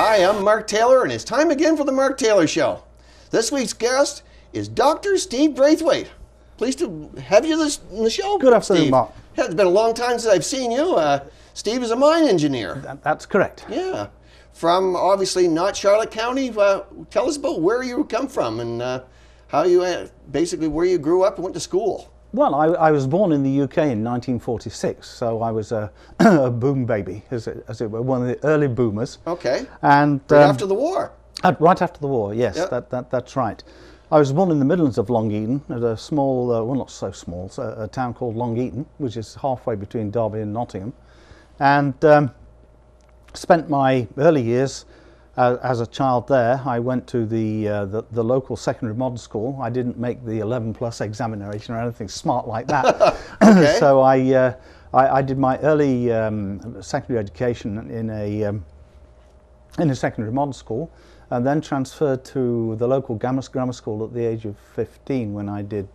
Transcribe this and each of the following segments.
Hi, I'm Mark Taylor, and it's time again for the Mark Taylor Show. This week's guest is Dr. Steve Braithwaite. Pleased to have you in the show. Good afternoon, Steve. Mark. Yeah, it's been a long time since I've seen you. Steve is a mine engineer. That's correct. Yeah. From obviously not Charlotte County. Tell us about where you come from and how you basically where you grew up and went to school. Well, I was born in the UK in 1946, so I was a boom baby, as it were, one of the early boomers. Okay. And right after the war. Right after the war, yes, yep. That's right. I was born in the Midlands of Long Eaton at a small, well, not so small, a town called Long Eaton, which is halfway between Derby and Nottingham, and spent my early years as a child there. I went to the local secondary modern school. I didn't make the 11+ examination or anything smart like that. Okay. So I did my early secondary education in a secondary modern school, and then transferred to the local grammar school at the age of 15 when I did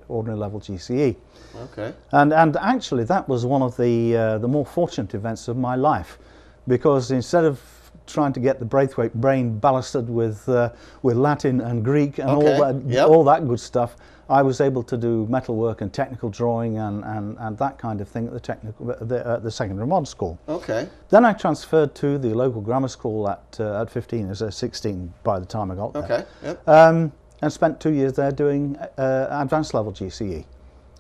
ordinary level GCE. Okay. And actually that was one of the more fortunate events of my life, because instead of trying to get the Braithwaite brain ballasted with Latin and Greek and all that good stuff, I was able to do metalwork and technical drawing and that kind of thing at the secondary modern school. Okay. Then I transferred to the local grammar school at 15, as 16 by the time I got there. Okay. Yep. And spent 2 years there doing advanced level GCE.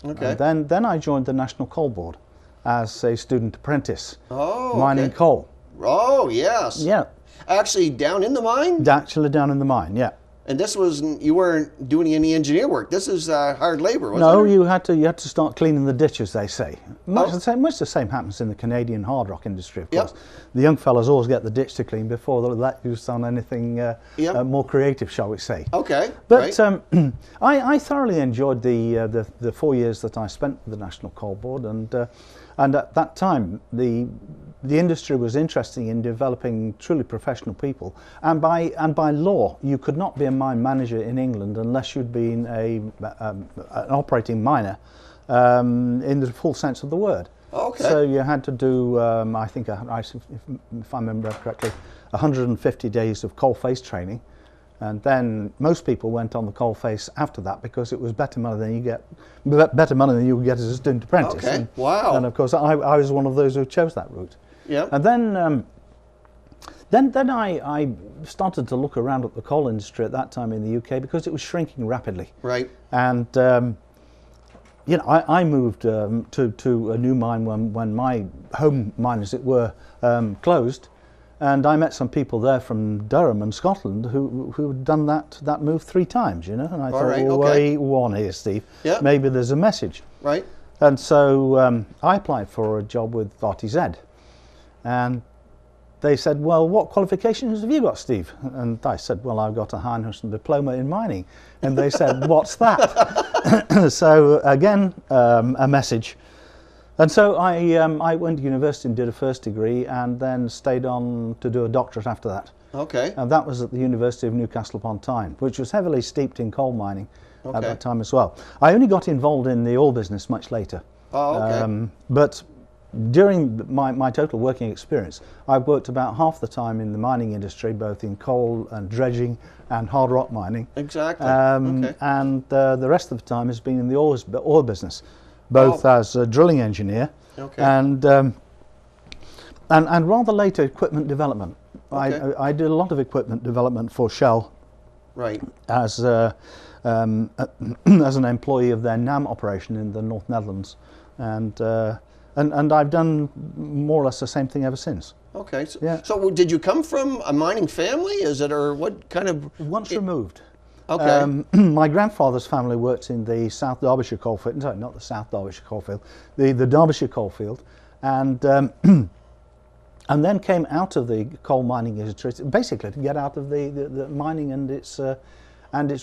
Okay. And then I joined the National Coal Board as a student apprentice, mining okay. coal. Oh, yes. Yeah. Actually, down in the mine? Actually down in the mine, yeah. And this was, you weren't doing any engineer work. This is hard labor, wasn't it? No, you had to start cleaning the ditches, they say. Much the same happens in the Canadian hard rock industry, of course. The young fellas always get the ditch to clean before they'll let loose on anything more creative, shall we say. Okay. But I thoroughly enjoyed the 4 years that I spent with the National Coal Board, and at that time the industry was interested in developing truly professional people, and by law you could not be a mine manager in England unless you'd been an operating miner in the full sense of the word. Okay. So you had to do, I think, if I remember correctly, 150 days of coalface training, and then most people went on the coalface after that because it was better money than you would get as a student apprentice. Okay. And, wow. And of course, I was one of those who chose that route. Yeah. And then I started to look around at the coal industry at that time in the UK because it was shrinking rapidly. Right. And I moved to a new mine when my home mine, as it were, closed, and I met some people there from Durham and Scotland who had done that move 3 times, you know. And I thought, well, wait one here, Steve. Yeah. Maybe there's a message. Right. And so I applied for a job with RTZ. And they said, well, what qualifications have you got, Steve? And I said, well, I've got a Heinhausen diploma in mining. And they said, what's that? So again, a message. And so I went to university and did a first degree, and then stayed on to do a doctorate after that. Okay. And that was at the University of Newcastle upon Tyne, which was heavily steeped in coal mining at that time as well. I only got involved in the oil business much later. Oh, okay. But during my total working experience, I worked about half the time in the mining industry, both in coal and dredging and hard rock mining. Exactly. And the rest of the time has been in the oil business, both as a drilling engineer and rather later equipment development. Okay. I did a lot of equipment development for Shell. Right. As an employee of their NAM operation in the North Netherlands, and I've done more or less the same thing ever since. Okay. So did you come from a mining family? Is it, or what kind of? Once removed. Okay. My grandfather's family worked in the South Derbyshire coalfield. Sorry, not the South Derbyshire coalfield, the Derbyshire coalfield, and then came out of the coal mining industry, basically to get out of the mining and its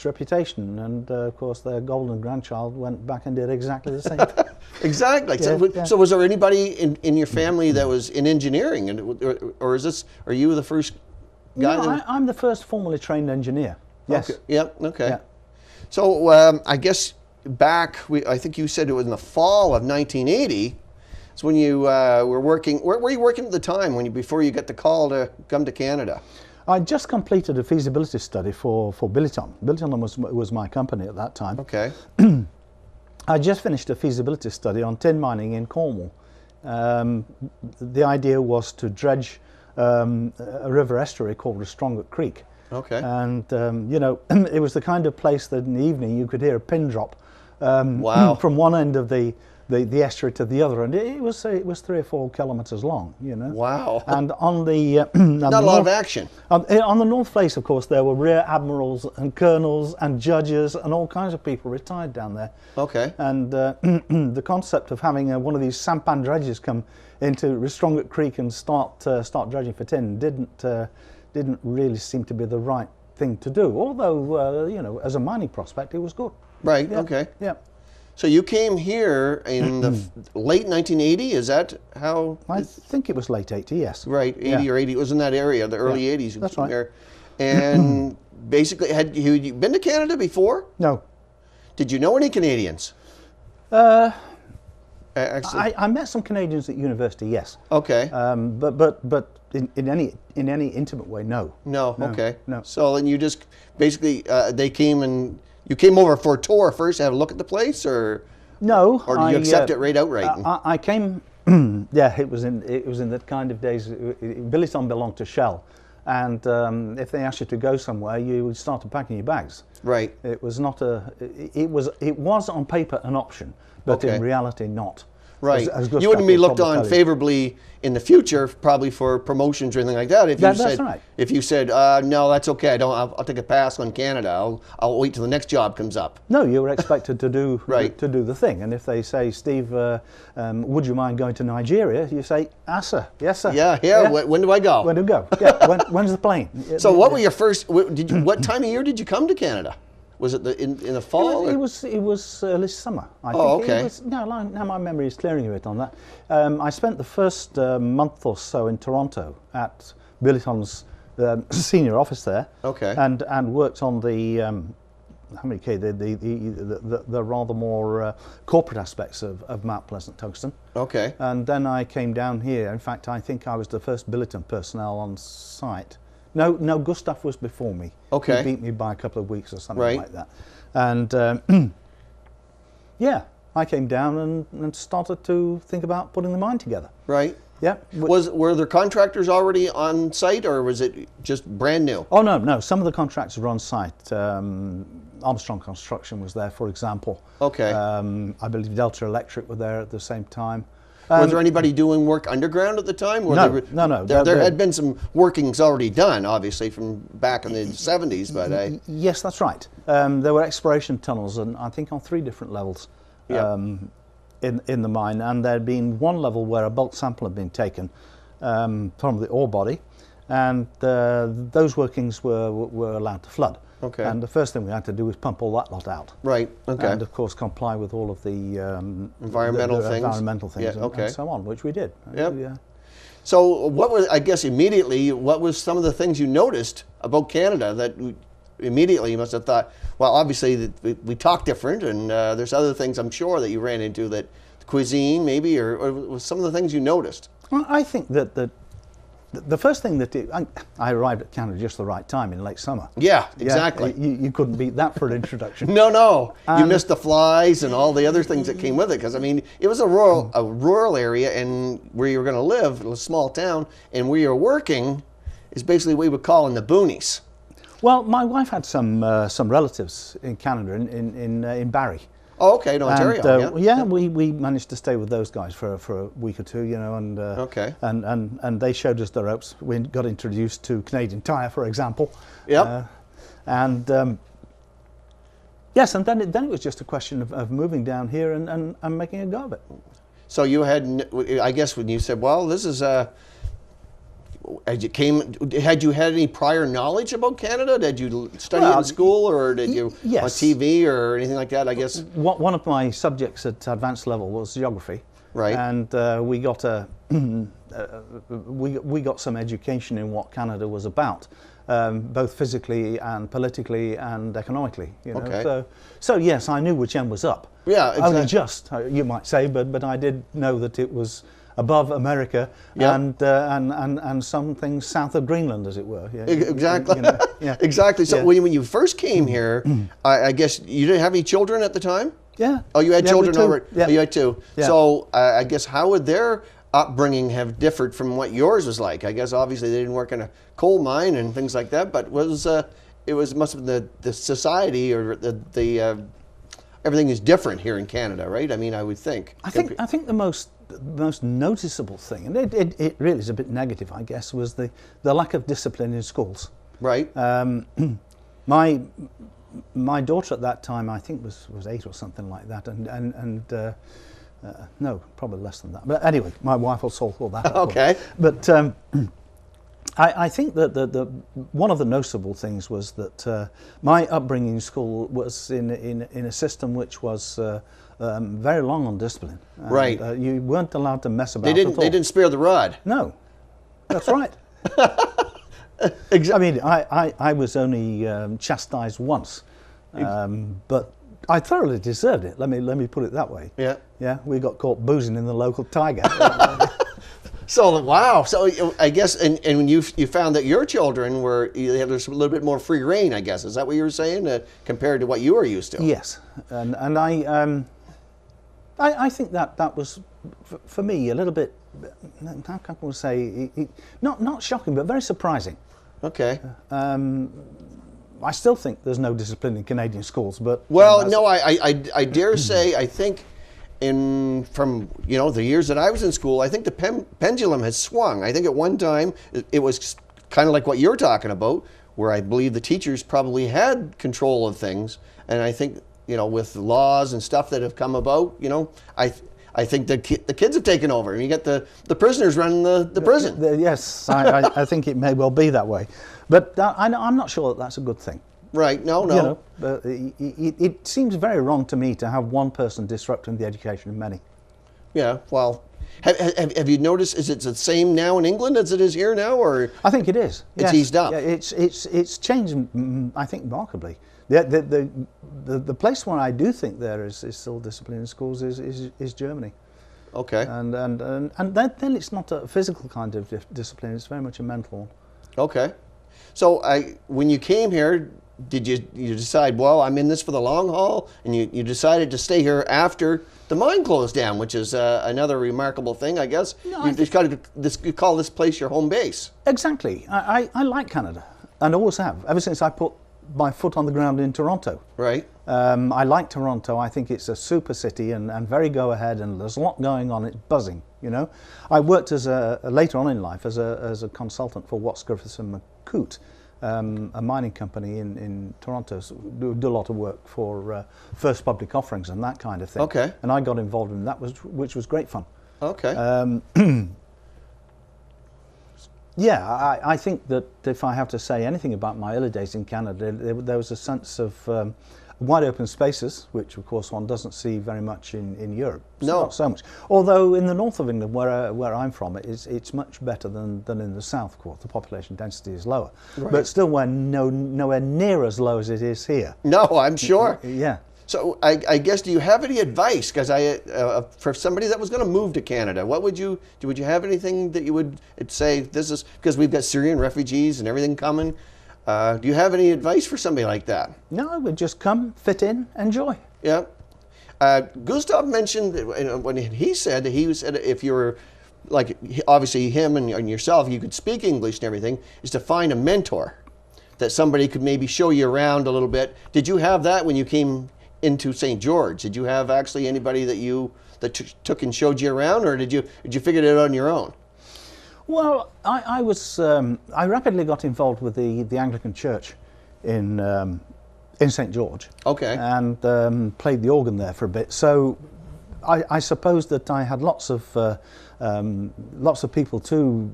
reputation. And of course, their golden grandchild went back and did exactly the same thing. Exactly. So was there anybody in your family that was in engineering, or are you the first guy? No, I'm the first formally trained engineer. Yes. Okay. Yep. Okay. Yeah. So I guess I think you said it was in the fall of 1980. So when you were working, where were you working at the time before you got the call to come to Canada? I just completed a feasibility study for Billiton. Billiton was my company at that time. Okay. I just finished a feasibility study on tin mining in Cornwall. The idea was to dredge a river estuary called Restrongut Creek. Okay. And you know, it was the kind of place that in the evening you could hear a pin drop Wow. from one end of the estuary to the other, and it was 3 or 4 kilometres long, you know. Wow. And on the Not a lot of action. on the north face, of course, there were rear admirals and colonels and judges and all kinds of people retired down there. Okay. And the concept of having one of these sampan dredges come into Restrongut Creek and start dredging for tin didn't really seem to be the right thing to do. Although you know, as a mining prospect, it was good. Right. Yeah, Okay. Yeah. So you came here in the late 1980. Is that how? I think it was late 80. Yes. Right. 80 Yeah. or 80. It was in that area, the early Yeah, 80s. You that's came right. here. And basically, had you been to Canada before? No. Did you know any Canadians? Actually. I met some Canadians at university. Yes. Okay. But in any intimate way, no. No. Okay. no. So then you just basically they came and you came over for a tour first to have a look at the place, or No. did you accept it right outright? I came. Yeah, it was in the kind of days. Billiton belonged to Shell, and if they asked you to go somewhere, you started packing your bags. Right. It was not it was on paper an option, but Okay. in reality not. Right. As You wouldn't be Gustav will looked probably on tell you. favorably in the future, probably for promotions or anything like that. If you That's said, right. if you said, no, that's okay. I'll take a pass on Canada. I'll wait till the next job comes up. No, you were expected to do Right. to do the thing, and if they say, Steve, would you mind going to Nigeria? You say, sir, yes, sir. Yeah. When do I go? When do we go? Yeah. When's the plane? So what were your first? What time of year did you come to Canada? Was it in the fall? It was early summer. I Oh, think. okay. It was, now my memory is clearing a bit on that. I spent the first month or so in Toronto at Billiton's senior office there. Okay. And worked on the the rather more corporate aspects of Mount Pleasant Tungsten. Okay. And then I came down here. In fact, I think I was the first Billiton personnel on site. No, Gustav was before me. Okay. He beat me by a couple of weeks or something Right. like that. And yeah, I came down and started to think about putting the mine together. Right. Yeah. Were there contractors already on site, or was it just brand new? Oh no, some of the contractors were on site. Armstrong Construction was there, for example. Okay. I believe Delta Electric were there at the same time. Was there anybody doing work underground at the time? Or No. There had been some workings already done, obviously, from back in the 70s, but Yes, that's right. There were exploration tunnels, and I think on 3 different levels Yeah. in the mine. And there'd been one level where a bulk sample had been taken from the ore body, and those workings were allowed to flood. Okay. And the first thing we had to do was pump all that lot out. Right. Okay. And of course comply with all of the Environmental the things. environmental things, Yeah, okay. and so on, which we did. Yep. Yeah. So what was, I guess immediately, what was some of the things you noticed about Canada that immediately you must have thought, well, obviously we talk different, and there's other things I'm sure that you ran into, that cuisine maybe, or was some of the things you noticed? Well, I think that the first thing that I arrived at Canada just the right time in late summer. Yeah, exactly. You couldn't beat that for an introduction. No. You missed the flies and all the other things that came with it, because I mean, it was a rural area, and where you were going to live, a small town, and where you're working is basically what we would call in the boonies. Well, my wife had some relatives in Canada, in Barrie. Oh, okay, in Ontario. And, yeah, we managed to stay with those guys for a week or two, you know, and Okay. and they showed us the ropes. We got introduced to Canadian Tire, for example. Yep. Yes, and then it was just a question of moving down here and making a go of it. So you had, I guess, when you said, well, this is had you had any prior knowledge about Canada? Did you study it in school, or did you yes. on TV or anything like that? I guess. One of my subjects at advanced level was geography, Right. And we got we got some education in what Canada was about, both physically and politically and economically. You know? Okay. So yes, I knew which end was up. Yeah, exactly. Only just, you might say, but I did know that it was above America, Yeah. and some things south of Greenland, as it were. Yeah, Exactly. you know, yeah. Exactly. So Yeah. when you first came here, I guess you didn't have any children at the time? Yeah. Oh, you had Yeah, children two. already? Yeah. Oh, you had two. Yeah. So I guess how would their upbringing have differed from what yours was like? I guess obviously they didn't work in a coal mine and things like that, but must have been the society or the everything is different here in Canada, right? I mean, I would think. I think the most noticeable thing, and it really is a bit negative, I guess, was the lack of discipline in schools. Right. My daughter at that time, I think was 8 or something like that, and no, probably less than that. But anyway, my wife will solve all that. Okay. But I think that the one of the noticeable things was that my upbringing in school was in a system which was very long on discipline. And, right. You weren't allowed to mess about. They didn't spare the rod. No, that's right. Exactly. I mean, I was only chastised once, but I thoroughly deserved it. Let me put it that way. Yeah. Yeah, we got caught boozing in the local Tiger. So wow. So I guess, and when you found that your children there's a little bit more free reign, I guess. Is that what you were saying, compared to what you were used to? Yes, and I think that was for me a little bit, how can I say, not shocking, but very surprising. Okay. I still think there's no discipline in Canadian schools, but well, no, I dare say I think from the years that I was in school, I think the pendulum has swung. I think at one time it was kind of like what you're talking about, where I believe the teachers probably had control of things, and I think with laws and stuff that have come about, I think the kids have taken over, and you get the prisoners running the prison. Yes, I think it may well be that way, but I'm not sure that that's a good thing. Right? No. It seems very wrong to me to have one person disrupting the education of many. Yeah. Well, have you noticed? Is it the same now in England as it is here now, or I think it is. It's eased up. Yeah, it's changed. I think markedly. The place where I do think there is still discipline in schools is Germany. Okay. And then it's not a physical kind of discipline. It's very much a mental one. Okay. So when you came here, did you decide, well, I'm in this for the long haul, and you decided to stay here after the mine closed down, which is another remarkable thing, I guess. No, you call this place your home base. Exactly. I like Canada, and always have, ever since I put my foot on the ground in Toronto. Right. I like Toronto. I think it's a super city and very go ahead, and there's a lot going on. It's buzzing, I worked later on in life as a consultant for Watts Griffiths and McCoot, a mining company in Toronto. So do a lot of work for first public offerings and that kind of thing. Okay. And I got involved in that, which was great fun. Okay. Yeah, I think that if I have to say anything about my early days in Canada, there was a sense of wide open spaces, which of course one doesn't see very much in Europe. No. Not so much. Although in the north of England, where I'm from, it's much better than in the south, of course. The population density is lower. Right. But still nowhere near as low as it is here. No, I'm sure. Yeah. So I guess, do you have any advice? Because for somebody that was going to move to Canada, would you have anything that you would say, this is, because we've got Syrian refugees and everything coming, do you have any advice for somebody like that? No, I would just come, fit in, enjoy. Yeah. Gustav mentioned when he said if you were, like, obviously him and yourself, you could speak English and everything, is to find a mentor, that somebody could maybe show you around a little bit. Did you have that when you came into St. George? Did you have actually anybody that took and showed you around, or did you figure it out on your own? Well, I rapidly got involved with the Anglican Church in St. George. Okay. And played the organ there for a bit. So I suppose that I had lots of people to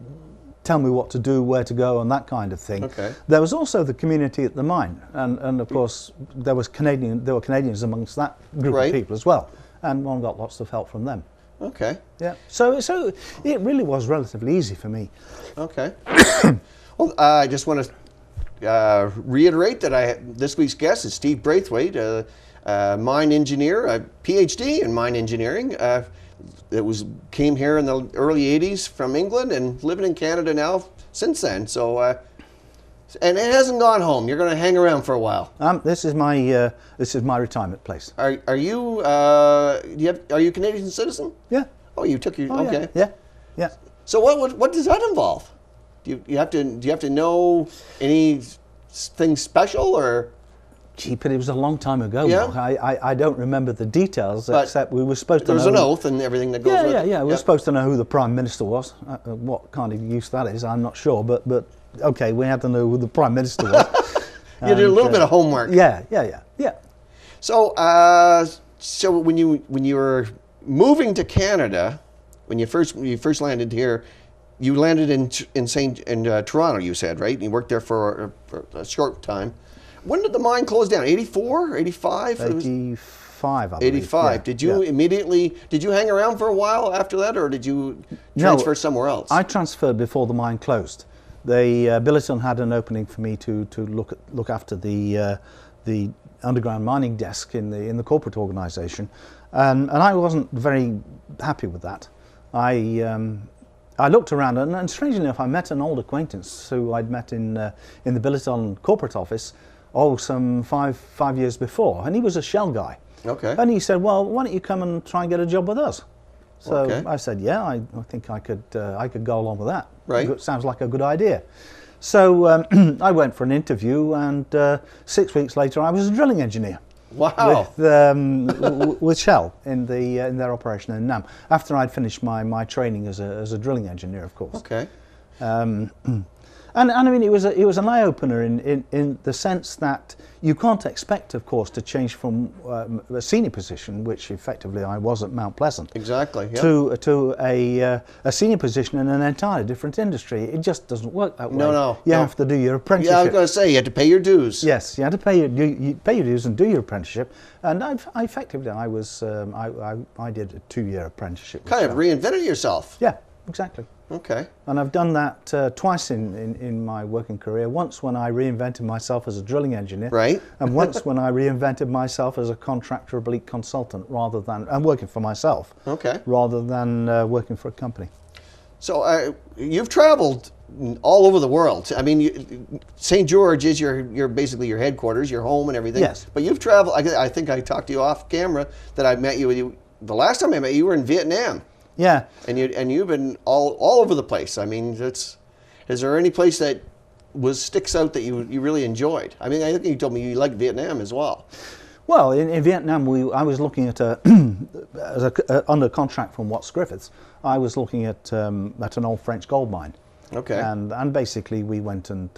tell me what to do, where to go, and that kind of thing. Okay. There was also the community at the mine, and of course there were Canadians amongst that group Right. of people as well, and one got lots of help from them. Okay. Yeah. So it really was relatively easy for me. Okay. Well, I just want to reiterate that this week's guest is Steve Braithwaite, mine engineer, a PhD in mine engineering. Came here in the early 80s from England and living in Canada now since then. So, and it hasn't gone home. You're going to hang around for a while. This is my retirement place. Are you are you a Canadian citizen? Yeah. Oh, you took your okay. Yeah. So what does that involve? Do you have to know anything special or? Gee, but it was a long time ago. Yeah. Mark. I don't remember the details, except we were supposed to know. There's an oath and everything that goes with it. Yeah. We were supposed to know who the Prime Minister was. What kind of use that is, I'm not sure. But okay, we had to know who the Prime Minister was. You did a little bit of homework. Yeah. So when you were moving to Canada, when you first landed here, you landed in Toronto, you said, right? And you worked there for a short time. When did the mine close down? 84, 85? 85, I believe. 85. Did you hang around for a while after that, or did you transfer somewhere else? I transferred before the mine closed. The Billiton had an opening for me to look after the underground mining desk in the corporate organisation, and I wasn't very happy with that. I looked around, and strangely enough, I met an old acquaintance who I'd met in the Billiton corporate office, some five years before, and he was a Shell guy. Okay. And he said, "Well, why don't you come and try and get a job with us?" So okay. I said, "Yeah, I think I could go along with that. Right. It sounds like a good idea." So I went for an interview, and 6 weeks later, I was a drilling engineer. Wow. With Shell in their operation in Nam. After I'd finished my training as a drilling engineer, of course. Okay. And I mean, it was an eye opener in the sense that you can't expect, of course, to change from a senior position, which effectively I was at Mount Pleasant, exactly, yeah, to a senior position in an entirely different industry. It just doesn't work that way. No. You have to do your apprenticeship. Yeah, I was going to say you had to pay your dues. Yes, you had to pay your dues and do your apprenticeship. And I effectively I did a 2-year apprenticeship. Kind of reinvented yourself. Yeah, exactly. Okay. And I've done that twice in my working career. Once when I reinvented myself as a drilling engineer. Right. And once when I reinvented myself as a contractor oblique consultant and working for myself. Okay. Rather than working for a company. So you've traveled all over the world. I mean, St. George is your basically your headquarters, your home and everything. Yes. But you've traveled, I think I talked to you off camera that I met you, the last time I met you, you were in Vietnam. Yeah. And you've been all over the place. I mean, is there any place that sticks out that you really enjoyed? I mean, I think you told me you liked Vietnam as well. Well, in Vietnam, I was looking at under contract from Watts Griffiths. I was looking at an old French gold mine. Okay. And basically we went and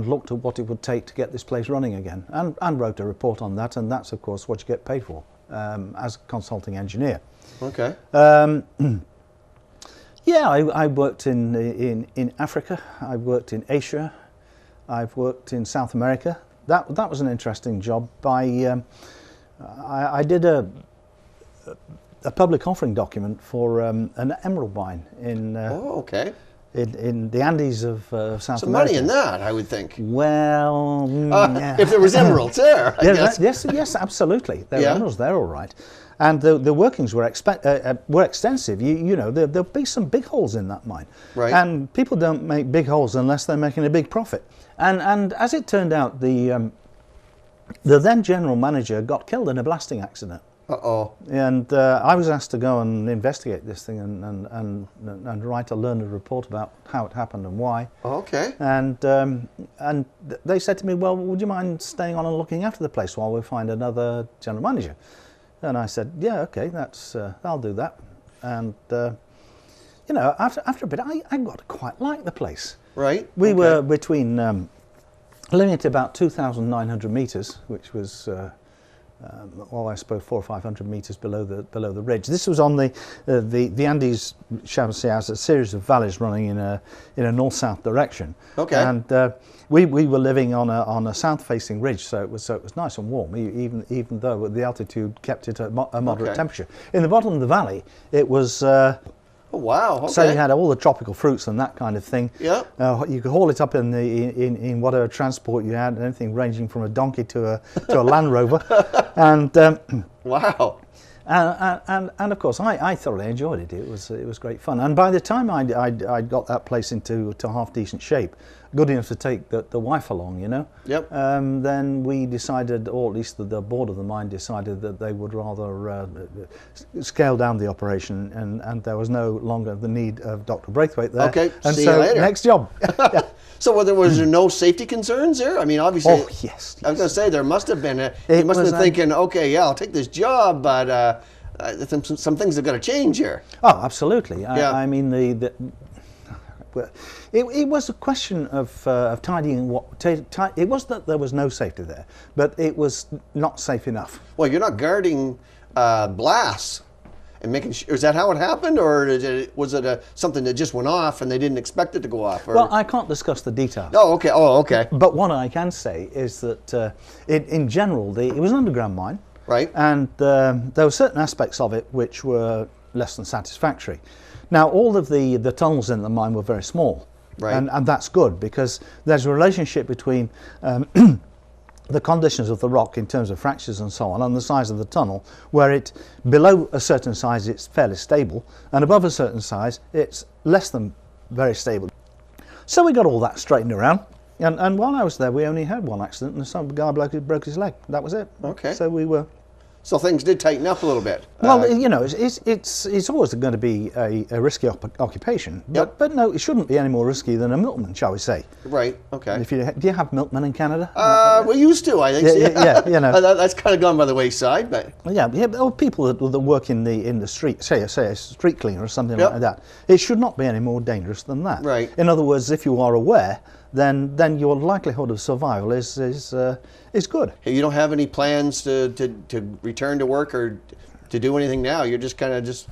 looked at what it would take to get this place running again, and wrote a report on that. And that's of course what you get paid for as a consulting engineer. Okay. Yeah, I worked in Africa. I've worked in Asia. I've worked in South America. That was an interesting job. I did a public offering document for an emerald mine in in the Andes of South Some America. money in that, I would think. Well, yeah. If there was emeralds there, I guess. Yes, absolutely. There are emeralds there, all right. And the workings were extensive. You know, there'll be some big holes in that mine. Right. And people don't make big holes unless they're making a big profit. And as it turned out, the then general manager got killed in a blasting accident. Uh-oh. And I was asked to go and investigate this thing and write a learned report about how it happened and why. Okay. And they said to me, well, would you mind staying on and looking after the place while we find another general manager? And I said, yeah, okay, I'll do that. And you know, after a bit, I got to quite like the place. Right. We were between living at about 2,900 meters, which was well, I suppose 400 or 500 meters below the ridge. This was on the Andes, shall we say, as a series of valleys running in a north-south direction. Okay. And we were living on a south-facing ridge, so it was nice and warm, even though the altitude kept it at a moderate temperature. In the bottom of the valley, it was Oh, wow. Okay. So you had all the tropical fruits and that kind of thing. Yeah. You could haul it up in whatever transport you had, anything ranging from a donkey to a Land Rover, and wow. and of course I thoroughly enjoyed it. It was great fun. And by the time I got that place into half decent shape, good enough to take the wife along, you know. Yep. Then we decided, or at least the board of the mine decided, that they would rather scale down the operation, and there was no longer the need of Dr. Braithwaite there. Okay, and see so you later. Next job. Yeah. So was there no safety concerns there? I mean, obviously. Oh, yes. I was going to say there must have been. You must have been thinking, okay, yeah, I'll take this job, but some things have got to change here. Oh, absolutely. Yeah. I mean, it was a question of tidying what. It was that there was no safety there, but it was not safe enough. Well, you're not guarding blasts and making sure. Is that how it happened, or was it something that just went off and they didn't expect it to go off? Or? Well, I can't discuss the details. Oh, okay. Oh, okay. But what I can say is that in general, it was an underground mine. Right. And there were certain aspects of it which were less than satisfactory. Now, all of the tunnels in the mine were very small. Right. And that's good, because there's a relationship between the conditions of the rock in terms of fractures and so on, and the size of the tunnel, where below a certain size it's fairly stable, and above a certain size it's less than very stable. So we got all that straightened around, and while I was there we only had one accident, and some guy broke his leg. That was it. Okay. So we were... So things did tighten up a little bit. Well, you know, it's always going to be a risky occupation, but no, it shouldn't be any more risky than a milkman, shall we say? Right. Okay. Do you have milkmen in Canada? We used to, I think. Yeah, you know. That's kind of gone by the wayside, but Yeah, or people that work in the street, say a street cleaner or something like that. It should not be any more dangerous than that. Right. In other words, if you are aware, then your likelihood of survival is good. you don't have any plans to return to work or to do anything now. You're just kind of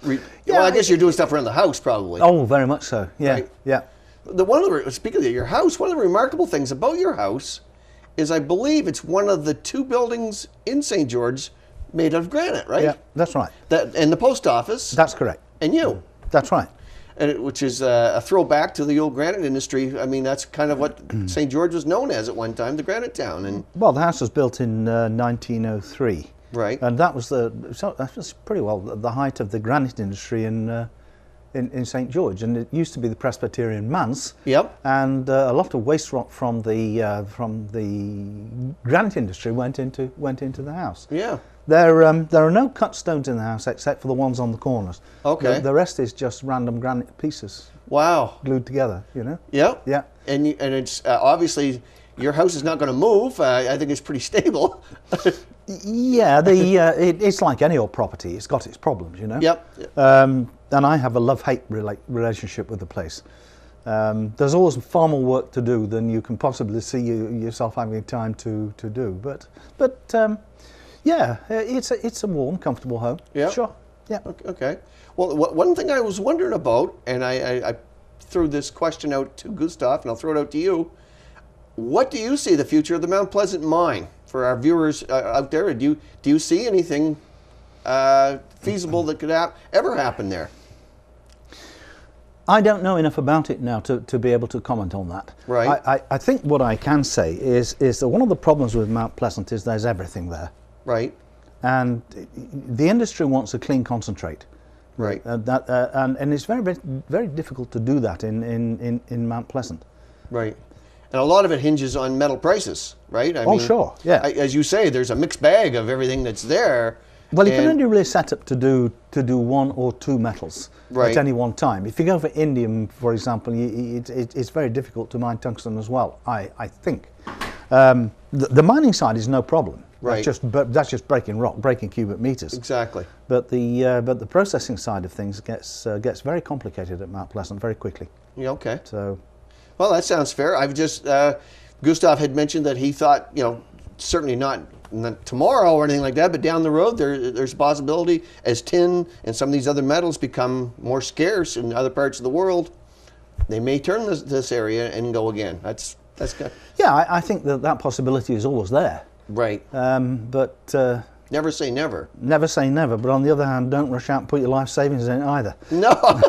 well, I guess you're doing stuff around the house, probably. Oh, very much so. Yeah, Right. yeah. Speaking of your house, one of the remarkable things about your house is I believe it's one of the 2 buildings in St. George made out of granite, right? Yeah, that's right. And the post office. That's correct. And you. That's right. Which is a throwback to the old granite industry. I mean, that's kind of what St. George was known as at one time, the granite town. And Well, the house was built in 1903. Right. And that was pretty well the height of the granite industry in St. George, and it used to be the Presbyterian manse. Yep. And a lot of waste rock from the granite industry went into the house. Yeah. There are no cut stones in the house except for the ones on the corners. Okay. The rest is just random granite pieces Wow. glued together. You know. Yep. Yeah. And it's obviously your house is not going to move. I think it's pretty stable. Yeah, it's like any old property. It's got its problems, you know. Yep. And I have a love-hate relationship with the place. There's always far more work to do than you can possibly see yourself having time to do. But yeah, it's a warm, comfortable home. Yeah. Sure. Yeah. Okay. Well, one thing I was wondering about, and I threw this question out to Gustav, and I'll throw it out to you. What do you see the future of the Mount Pleasant mine for our viewers out there? Do you see anything feasible that could ever happen there? I don't know enough about it now to be able to comment on that. Right. I think what I can say is that one of the problems with Mount Pleasant is there's everything there. Right. And the industry wants a clean concentrate. Right. And it's very, very, very difficult to do that in Mount Pleasant. Right. And a lot of it hinges on metal prices, right? I mean, sure, yeah. As you say, there's a mixed bag of everything that's there. Well, you can only really set up to do 1 or 2 metals at any one time. If you go for indium, for example, it's very difficult to mine tungsten as well, I think. The mining side is no problem. Right. That's just breaking rock, breaking cubic meters. Exactly. But the processing side of things gets very complicated at Mount Pleasant very quickly. Yeah, okay. So, well, that sounds fair. I've just Gustav had mentioned that he thought, certainly not tomorrow or anything like that, but down the road there's a possibility as tin and some of these other metals become more scarce in other parts of the world, they may turn this area and go again. That's good. Yeah, I think that possibility is always there. Right. But Never say never. Never say never, but on the other hand, don't rush out and put your life savings in it either. No,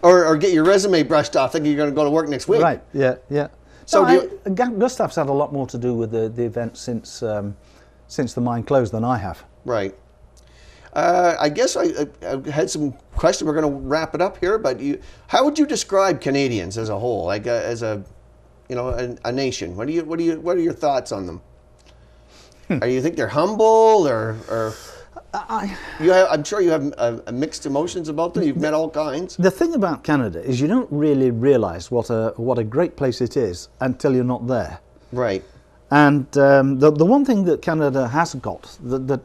or get your resume brushed off thinking you're going to go to work next week. Right, yeah, yeah. So Gustav's had a lot more to do with the event since the mine closed than I have. Right. I guess I had some questions. We're going to wrap it up here, but how would you describe Canadians as a whole, like as a nation? What are your thoughts on them? Or you think they're humble, or I'm sure you have mixed emotions about them. You've met all kinds. The thing about Canada is you don't really realise what a great place it is until you're not there. Right. And the one thing that Canada has got that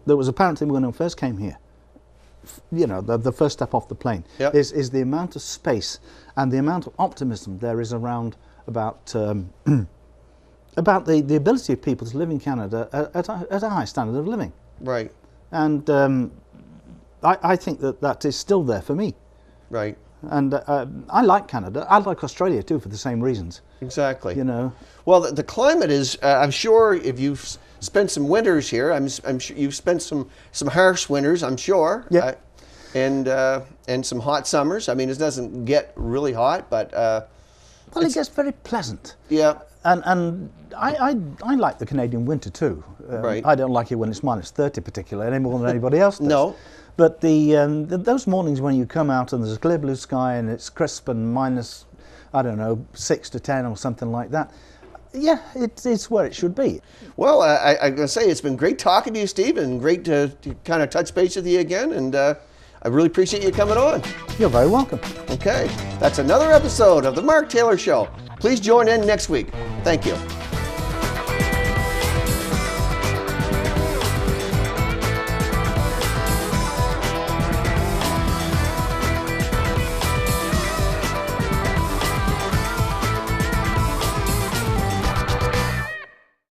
was apparent to me when I first came here, the first step off the plane, yep, is the amount of space and the amount of optimism there is around about the ability of people to live in Canada at a high standard of living. Right. And I think that is still there for me. Right. And I like Canada. I like Australia too for the same reasons. Exactly. Well, the climate is. I'm sure if you've spent some winters here, I'm sure you've spent some harsh winters. I'm sure. Yeah. And some hot summers. I mean, it doesn't get really hot, but well, it gets very pleasant. Yeah. And I like the Canadian winter too. Right. I don't like it when it's minus 30 particularly, any more than anybody else does. No. But those mornings when you come out and there's a clear blue sky and it's crisp and minus, I don't know, 6 to 10 or something like that, yeah, it's where it should be. Well, I'm going to say it's been great talking to you, Steve, and great to kind of touch base with you again. And I really appreciate you coming on. You're very welcome. Okay, that's another episode of The Mark Taylor Show. Please join in next week. Thank you.